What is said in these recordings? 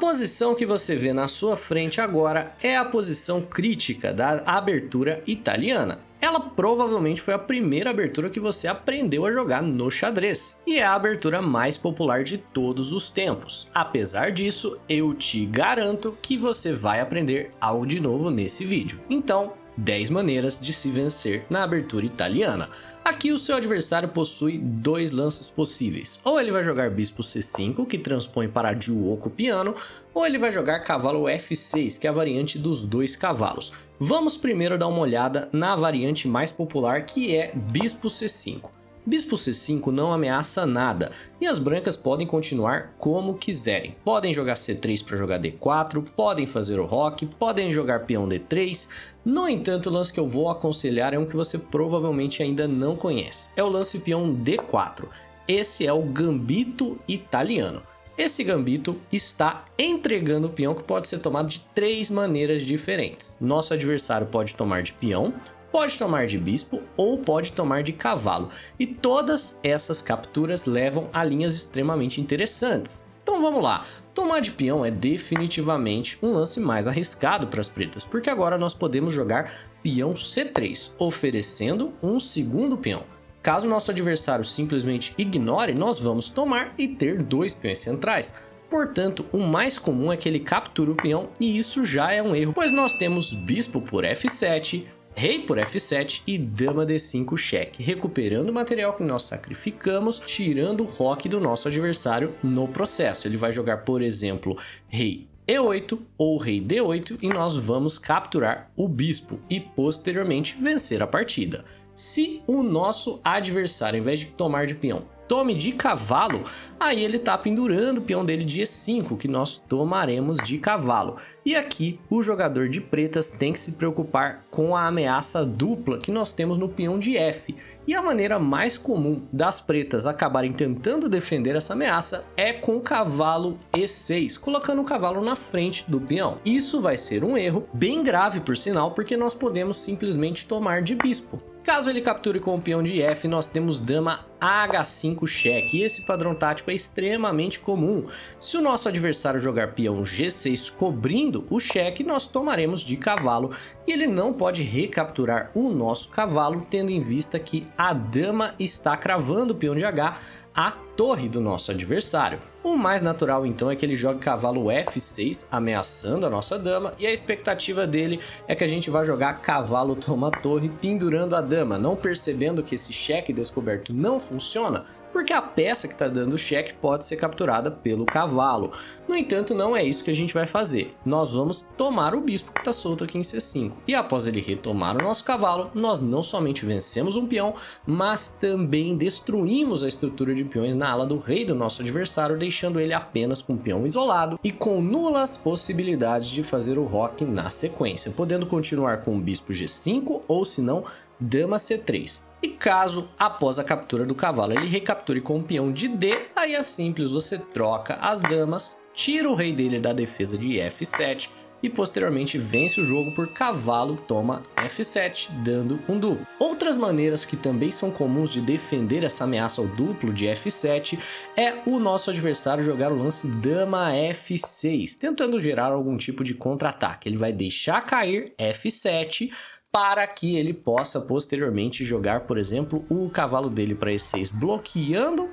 posição que você vê na sua frente agora é a posição crítica da abertura italiana. Ela provavelmente foi a primeira abertura que você aprendeu a jogar no xadrez, e é a abertura mais popular de todos os tempos. Apesar disso, eu te garanto que você vai aprender algo de novo nesse vídeo. Então, 10 maneiras de se vencer na abertura italiana. Aqui o seu adversário possui dois lances possíveis. Ou ele vai jogar bispo c5, que transpõe para giuoco piano, ou ele vai jogar cavalo f6, que é a variante dos dois cavalos. Vamos primeiro dar uma olhada na variante mais popular, que é bispo c5. Bispo c5 não ameaça nada, e as brancas podem continuar como quiserem. Podem jogar c3 para jogar d4, podem fazer o roque, podem jogar peão d3. No entanto, o lance que eu vou aconselhar é um que você provavelmente ainda não conhece. É o lance peão d4. Esse é o gambito italiano. Esse gambito está entregando o peão que pode ser tomado de 3 maneiras diferentes. Nosso adversário pode tomar de peão, pode tomar de bispo ou pode tomar de cavalo. E todas essas capturas levam a linhas extremamente interessantes. Então vamos lá. Tomar de peão é definitivamente um lance mais arriscado para as pretas, porque agora nós podemos jogar peão c3, oferecendo um segundo peão. Caso nosso adversário simplesmente ignore, nós vamos tomar e ter 2 peões centrais. Portanto, o mais comum é que ele capture o peão, e isso já é um erro, pois nós temos bispo por f7, rei por f7 e dama d5 cheque, recuperando o material que nós sacrificamos, tirando o roque do nosso adversário no processo. Ele vai jogar, por exemplo, rei e8 ou rei d8 e nós vamos capturar o bispo e posteriormente vencer a partida. Se o nosso adversário, ao invés de tomar de peão, tome de cavalo, aí ele está pendurando o peão dele de e5, que nós tomaremos de cavalo. E aqui o jogador de pretas tem que se preocupar com a ameaça dupla que nós temos no peão de f. E a maneira mais comum das pretas acabarem tentando defender essa ameaça é com o cavalo e6, colocando o cavalo na frente do peão. Isso vai ser um erro bem grave, por sinal, porque nós podemos simplesmente tomar de bispo. Caso ele capture com o peão de f, nós temos dama h5 cheque, e esse padrão tático é extremamente comum. Se o nosso adversário jogar peão g6 cobrindo o cheque, nós tomaremos de cavalo, e ele não pode recapturar o nosso cavalo, tendo em vista que a dama está cravando o peão de h a torre do nosso adversário. O mais natural então é que ele jogue cavalo f6, ameaçando a nossa dama, e a expectativa dele é que a gente vai jogar cavalo toma torre, pendurando a dama, não percebendo que esse cheque descoberto não funciona, porque a peça que está dando o cheque pode ser capturada pelo cavalo. No entanto, não é isso que a gente vai fazer. Nós vamos tomar o bispo que está solto aqui em c5. E após ele retomar o nosso cavalo, nós não somente vencemos um peão, mas também destruímos a estrutura de peões na ala do rei do nosso adversário, deixando ele apenas com um peão isolado e com nulas possibilidades de fazer o roque na sequência, podendo continuar com o bispo g5 ou, se não, dama c3. E caso, após a captura do cavalo, ele recapture com o peão de d, aí é simples, você troca as damas, tira o rei dele da defesa de f7 e posteriormente vence o jogo por cavalo toma f7, dando um duplo. Outras maneiras que também são comuns de defender essa ameaça ao duplo de f7 é o nosso adversário jogar o lance dama f6, tentando gerar algum tipo de contra-ataque. Ele vai deixar cair f7, para que ele possa posteriormente jogar, por exemplo, o cavalo dele para e6, bloqueando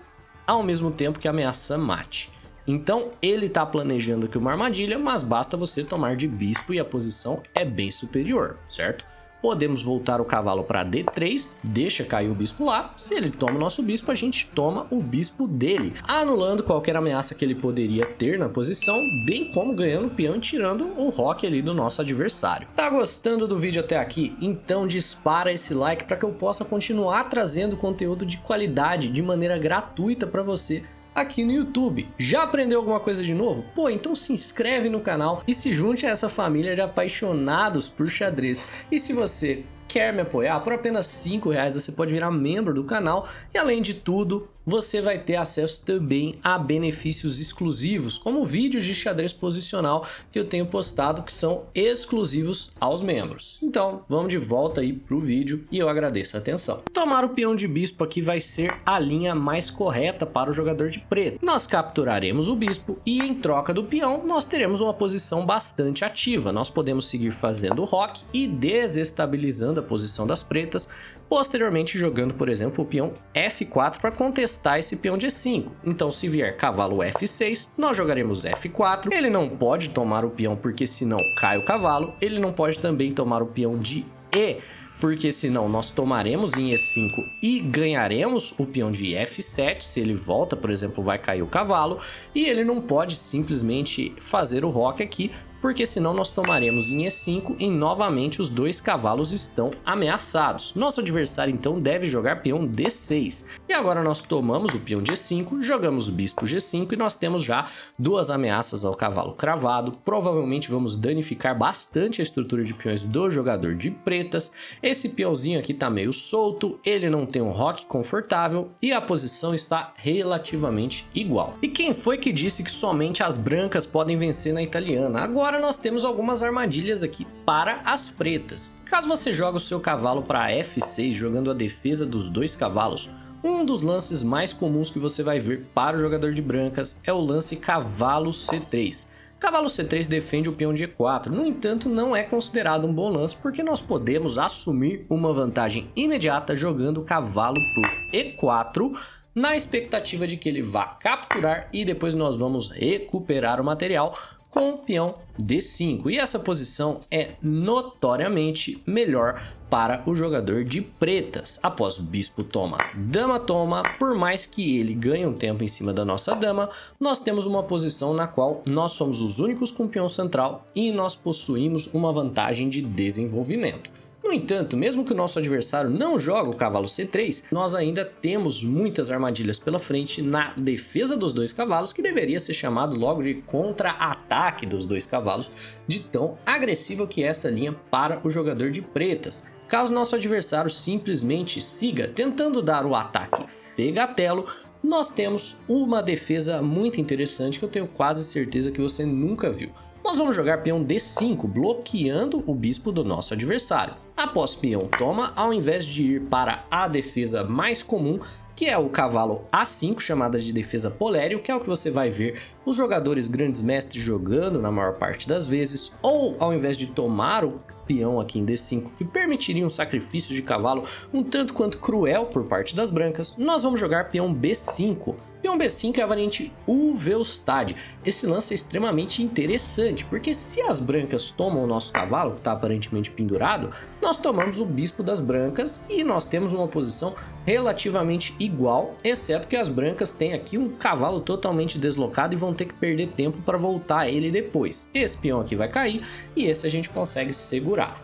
ao mesmo tempo que ameaça mate. Então ele está planejando aqui uma armadilha, mas basta você tomar de bispo e a posição é bem superior, certo? Podemos voltar o cavalo para d3, deixa cair o bispo lá. Se ele toma o nosso bispo, a gente toma o bispo dele, anulando qualquer ameaça que ele poderia ter na posição, bem como ganhando o peão e tirando o roque ali do nosso adversário. Tá gostando do vídeo até aqui? Então dispara esse like para que eu possa continuar trazendo conteúdo de qualidade de maneira gratuita para você aqui no YouTube. Já aprendeu alguma coisa de novo? Pô, então se inscreve no canal e se junte a essa família de apaixonados por xadrez. E se você quer me apoiar, por apenas R$5 você pode virar membro do canal e, além de tudo, você vai ter acesso também a benefícios exclusivos, como vídeos de xadrez posicional que eu tenho postado que são exclusivos aos membros. Então, vamos de volta aí pro vídeo e eu agradeço a atenção. Tomar o peão de bispo aqui vai ser a linha mais correta para o jogador de preto. Nós capturaremos o bispo e em troca do peão nós teremos uma posição bastante ativa. Nós podemos seguir fazendo o roque e desestabilizando a posição das pretas, posteriormente jogando, por exemplo, o peão F4 para contestar esse peão de E5. Então, se vier cavalo F6, nós jogaremos F4. Ele não pode tomar o peão porque senão cai o cavalo. Ele não pode também tomar o peão de E, porque senão nós tomaremos em E5 e ganharemos o peão de F7. Se ele volta, por exemplo, vai cair o cavalo. E ele não pode simplesmente fazer o roque aqui, porque senão nós tomaremos em E5 e novamente os dois cavalos estão ameaçados. Nosso adversário então deve jogar peão D6. E agora nós tomamos o peão de E5, jogamos bispo G5 e nós temos já duas ameaças ao cavalo cravado. Provavelmente vamos danificar bastante a estrutura de peões do jogador de pretas. Esse peãozinho aqui tá meio solto, ele não tem um roque confortável e a posição está relativamente igual. E quem foi que disse que somente as brancas podem vencer na italiana? Agora nós temos algumas armadilhas aqui para as pretas. Caso você jogue o seu cavalo para F6 jogando a defesa dos dois cavalos, um dos lances mais comuns que você vai ver para o jogador de brancas é o lance cavalo C3. Cavalo C3 defende o peão de E4, no entanto não é considerado um bom lance porque nós podemos assumir uma vantagem imediata jogando o cavalo por E4, na expectativa de que ele vá capturar e depois nós vamos recuperar o material com o peão D5. E essa posição é notoriamente melhor para o jogador de pretas. Após o bispo toma, dama toma, por mais que ele ganhe um tempo em cima da nossa dama, nós temos uma posição na qual nós somos os únicos com peão central e nós possuímos uma vantagem de desenvolvimento. No entanto, mesmo que o nosso adversário não jogue o cavalo C3, nós ainda temos muitas armadilhas pela frente na defesa dos dois cavalos, que deveria ser chamado logo de contra-ataque dos dois cavalos, de tão agressiva que é essa linha para o jogador de pretas. Caso nosso adversário simplesmente siga tentando dar o ataque fegatelo, nós temos uma defesa muito interessante que eu tenho quase certeza que você nunca viu. Nós vamos jogar peão D5, bloqueando o bispo do nosso adversário. Após peão toma, ao invés de ir para a defesa mais comum, que é o cavalo A5, chamada de defesa polério, que é o que você vai ver os jogadores grandes mestres jogando na maior parte das vezes, ou ao invés de tomar o peão aqui em D5, que permitiria um sacrifício de cavalo um tanto quanto cruel por parte das brancas, nós vamos jogar peão B5. Peão B5 é a variante Uvelstad. Esse lance é extremamente interessante, porque se as brancas tomam o nosso cavalo, que está aparentemente pendurado, nós tomamos o bispo das brancas e nós temos uma posição relativamente igual, exceto que as brancas têm aqui um cavalo totalmente deslocado e vão ter que perder tempo para voltar ele depois. Esse peão aqui vai cair e esse a gente consegue segurar.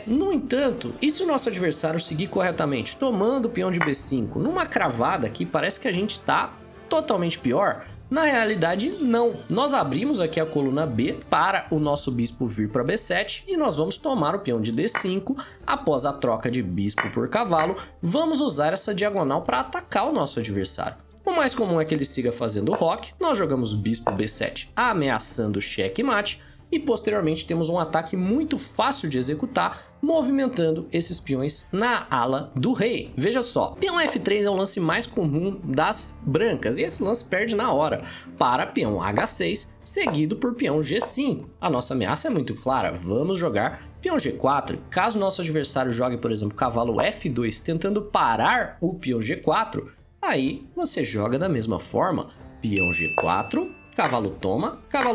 No entanto, e se o nosso adversário seguir corretamente, tomando o peão de B5, numa cravada aqui, parece que a gente está totalmente pior? Na realidade, não. Nós abrimos aqui a coluna B para o nosso bispo vir para B7 e nós vamos tomar o peão de D5. Após a troca de bispo por cavalo, vamos usar essa diagonal para atacar o nosso adversário. O mais comum é que ele siga fazendo o roque, nós jogamos bispo B7 ameaçando checkmate, e posteriormente temos um ataque muito fácil de executar, movimentando esses peões na ala do rei. Veja só, peão F3 é o lance mais comum das brancas, e esse lance perde na hora, para peão H6, seguido por peão G5. A nossa ameaça é muito clara, vamos jogar peão G4. Caso nosso adversário jogue, por exemplo, cavalo F2, tentando parar o peão G4, aí você joga da mesma forma, peão G4, cavalo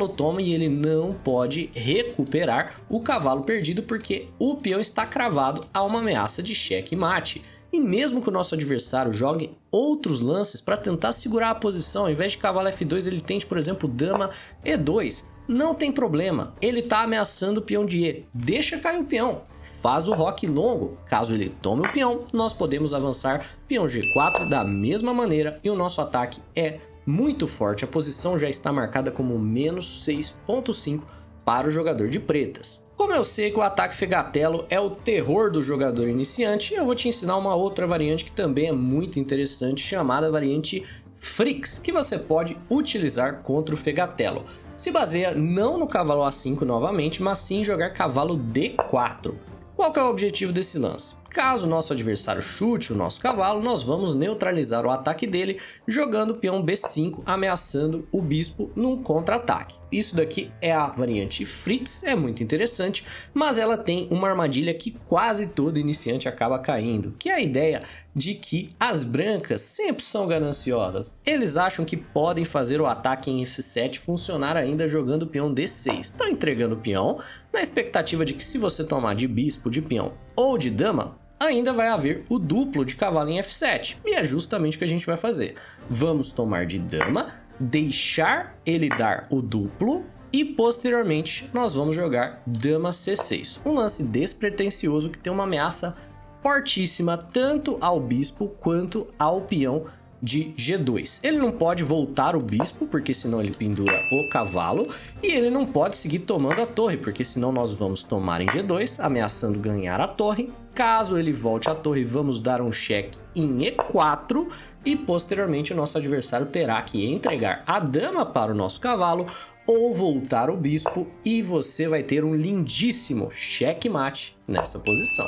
toma e ele não pode recuperar o cavalo perdido porque o peão está cravado a uma ameaça de checkmate. E mesmo que o nosso adversário jogue outros lances para tentar segurar a posição, ao invés de cavalo F2 ele tente, por exemplo, dama E2, não tem problema, ele está ameaçando o peão de E, deixa cair o peão, faz o roque longo, caso ele tome o peão, nós podemos avançar peão G4 da mesma maneira e o nosso ataque é muito forte. A posição já está marcada como menos 6.5 para o jogador de pretas. Como eu sei que o ataque Fegatelo é o terror do jogador iniciante, eu vou te ensinar uma outra variante que também é muito interessante, chamada variante Frix, que você pode utilizar contra o Fegatelo. Se baseia não no cavalo A5 novamente, mas sim em jogar cavalo D4. Qual que é o objetivo desse lance? Caso o nosso adversário chute o nosso cavalo, nós vamos neutralizar o ataque dele jogando o peão B5, ameaçando o bispo num contra-ataque. Isso daqui é a variante Fritz, é muito interessante, mas ela tem uma armadilha que quase todo iniciante acaba caindo, que é a ideia de que as brancas sempre são gananciosas. Eles acham que podem fazer o ataque em F7 funcionar ainda jogando o peão D6. Estão entregando o peão na expectativa de que se você tomar de bispo, de peão ou de dama, ainda vai haver o duplo de cavalo em F7. E é justamente o que a gente vai fazer. Vamos tomar de dama, deixar ele dar o duplo e posteriormente nós vamos jogar dama C6. Um lance despretensioso que tem uma ameaça fortíssima tanto ao bispo quanto ao peão de G2. Ele não pode voltar o bispo, porque senão ele pendura o cavalo, e ele não pode seguir tomando a torre, porque senão nós vamos tomar em G2, ameaçando ganhar a torre. Caso ele volte a torre, vamos dar um cheque em E4, e posteriormente o nosso adversário terá que entregar a dama para o nosso cavalo, ou voltar o bispo, e você vai ter um lindíssimo checkmate nessa posição.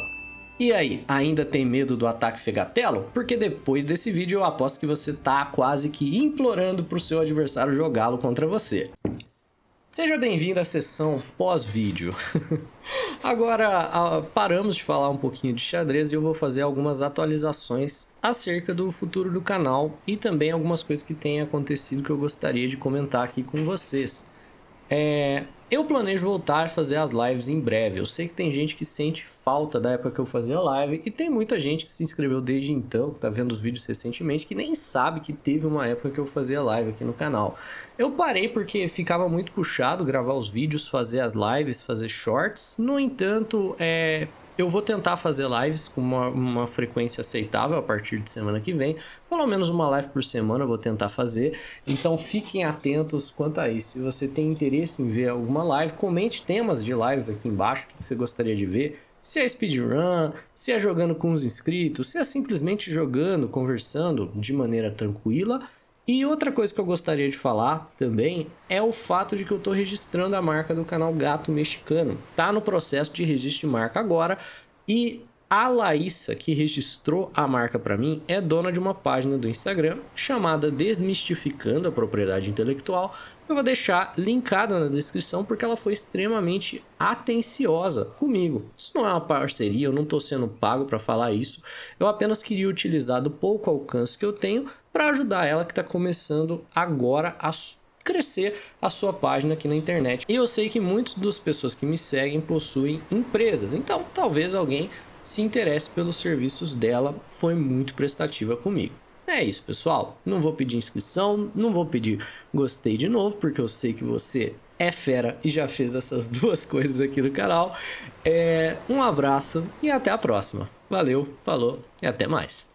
E aí, ainda tem medo do ataque Fegatelo? Porque depois desse vídeo eu aposto que você tá quase que implorando para o seu adversário jogá-lo contra você. Seja bem-vindo à sessão pós-vídeo. Agora, paramos de falar um pouquinho de xadrez e eu vou fazer algumas atualizações acerca do futuro do canal e também algumas coisas que têm acontecido que eu gostaria de comentar aqui com vocês. Eu planejo voltar a fazer as lives em breve. Eu sei que tem gente que sente falta da época que eu fazia live e tem muita gente que se inscreveu desde então, que tá vendo os vídeos recentemente, que nem sabe que teve uma época que eu fazia live aqui no canal. Eu parei porque ficava muito puxado gravar os vídeos, fazer as lives, fazer shorts. No entanto, eu vou tentar fazer lives com uma frequência aceitável a partir de semana que vem. Pelo menos uma live por semana eu vou tentar fazer. Então fiquem atentos quanto a isso. Se você tem interesse em ver alguma live, comente temas de lives aqui embaixo, o que você gostaria de ver. Se é speedrun, se é jogando com os inscritos, se é simplesmente jogando, conversando de maneira tranquila. E outra coisa que eu gostaria de falar também é o fato de que eu estou registrando a marca do canal Gato Mexicano. Tá no processo de registro de marca agora e a Laísa, que registrou a marca para mim, é dona de uma página do Instagram chamada Desmistificando a Propriedade Intelectual. Eu vou deixar linkada na descrição porque ela foi extremamente atenciosa comigo. Isso não é uma parceria, eu não estou sendo pago para falar isso. Eu apenas queria utilizar do pouco alcance que eu tenho para ajudar ela que está começando agora a crescer a sua página aqui na internet. E eu sei que muitas das pessoas que me seguem possuem empresas, então talvez alguém se interesse pelos serviços dela, foi muito prestativa comigo. É isso, pessoal. Não vou pedir inscrição, não vou pedir gostei de novo, porque eu sei que você é fera e já fez essas duas coisas aqui no canal. Um abraço e até a próxima. Valeu, falou e até mais.